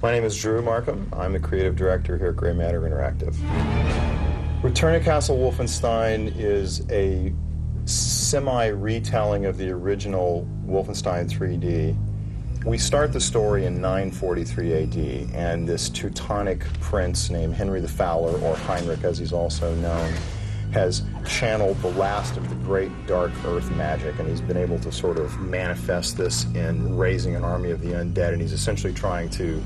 My name is Drew Markham. I'm the creative director here at Grey Matter Interactive. Return to Castle Wolfenstein is a semi-retelling of the original Wolfenstein 3D. We start the story in 943 AD, and this Teutonic prince named Henry the Fowler, or Heinrich as he's also known, has channeled the last of the great dark earth magic, and he's been able to sort of manifest this in raising an army of the undead, and he's essentially trying to,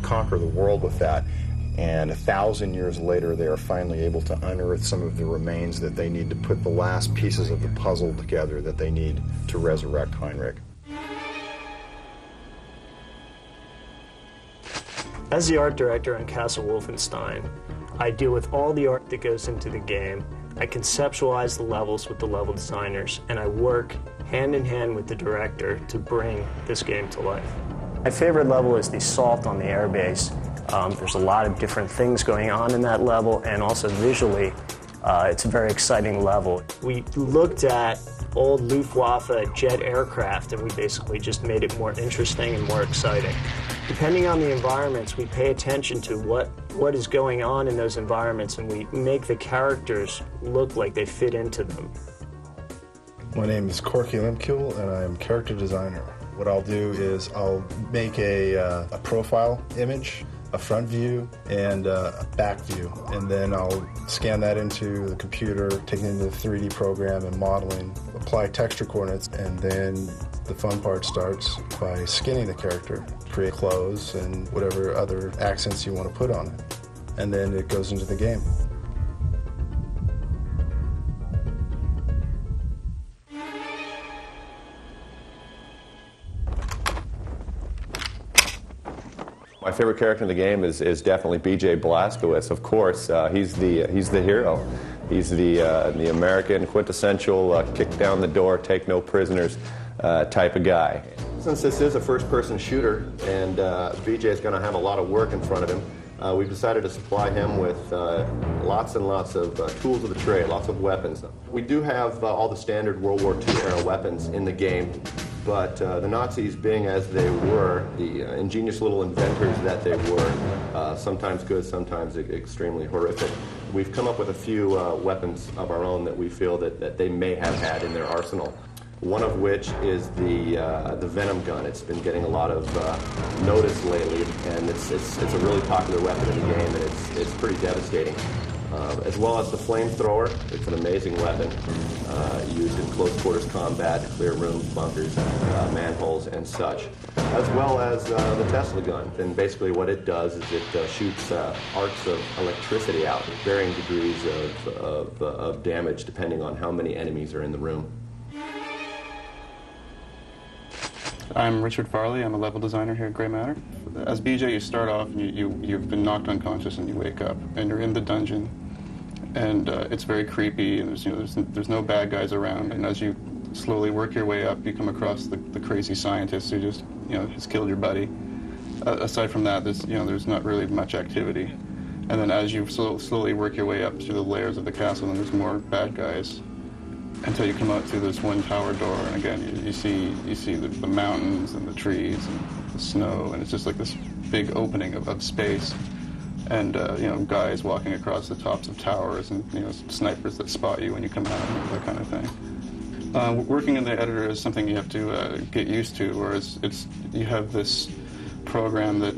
conquer the world with that. And 1,000 years later, they are finally able to unearth some of the remains that they need to put the last pieces of the puzzle together that they need to resurrect Heinrich. As the art director on Castle Wolfenstein, I deal with all the art that goes into the game. I conceptualize the levels with the level designers, and I work hand in hand with the director to bring this game to life. My favorite level is the assault on the airbase. There's a lot of different things going on in that level, and also visually, it's a very exciting level. We looked at old Luftwaffe jet aircraft, and we basically just made it more interesting and more exciting. Depending on the environments, we pay attention to what is going on in those environments, and we make the characters look like they fit into them. My name is Corky Limkule, and I am character designer. What I'll do is I'll make a profile image, a front view, and a back view, and then I'll scan that into the computer, take it into the 3D program and modeling, apply texture coordinates, and then the fun part starts by skinning the character, create clothes and whatever other accents you want to put on it, and then it goes into the game. My favorite character in the game is definitely B.J. Blazkowicz. Of course, he's the hero. He's the American quintessential kick down the door, take no prisoners type of guy. Since this is a first-person shooter and B.J. is going to have a lot of work in front of him, we've decided to supply him with lots and lots of tools of the trade, lots of weapons. We do have all the standard World War II era weapons in the game. But the Nazis, being as they were, the ingenious little inventors that they were, sometimes good, sometimes extremely horrific, we've come up with a few weapons of our own that we feel that they may have had in their arsenal. One of which is the Venom gun. It's been getting a lot of notice lately, and it's a really popular weapon in the game, and it's pretty devastating. As well as the flamethrower. It's an amazing weapon used in close quarters combat, clear rooms, bunkers, manholes, and such. As well as the Tesla gun. And basically what it does is it shoots arcs of electricity out, varying degrees of damage depending on how many enemies are in the room. I'm Richard Farley. I'm a level designer here at Grey Matter. As BJ, you start off and you've been knocked unconscious and you wake up and you're in the dungeon, and it's very creepy, and there's no bad guys around. And as you slowly work your way up, you come across the crazy scientist who just has killed your buddy. Aside from that, there's not really much activity. And then as you slowly work your way up through the layers of the castle, and there's more bad guys, until you come out through this one tower door, and again you see the mountains and the trees and the snow, and it's just like this big opening of space, and guys walking across the tops of towers, and snipers that spot you when you come out, that kind of thing. Working in the editor is something you have to get used to, whereas you have this program that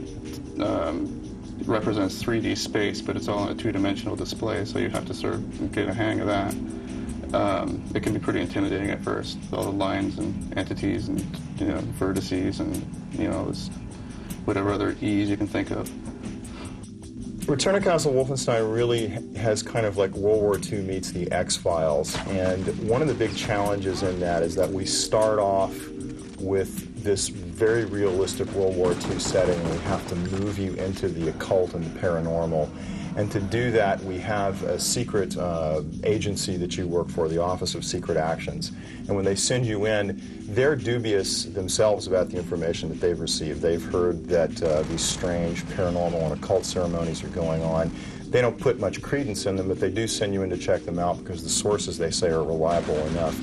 represents 3D space, but it's all on a two-dimensional display, so you have to sort of get a hang of that. It can be pretty intimidating at first, with all the lines and entities and vertices and this, whatever other E's you can think of. Return to Castle Wolfenstein really has kind of like World War II meets the X-Files, and one of the big challenges in that is that we start off with this very realistic World War II setting, and we have to move you into the occult and the paranormal. And to do that, we have a secret agency that you work for, the Office of Secret Actions. And when they send you in, they're dubious themselves about the information that they've received. They've heard that these strange paranormal and occult ceremonies are going on. They don't put much credence in them, but they do send you in to check them out because the sources, they say, are reliable enough.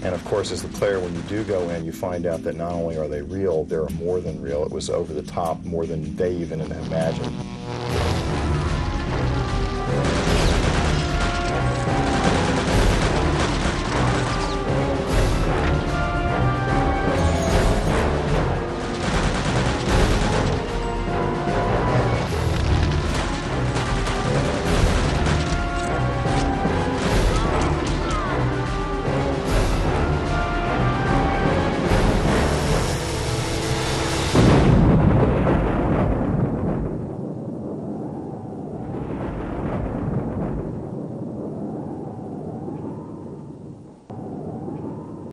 And of course, as the player, when you do go in, you find out that not only are they real, they're more than real. It was over the top, more than they even imagined.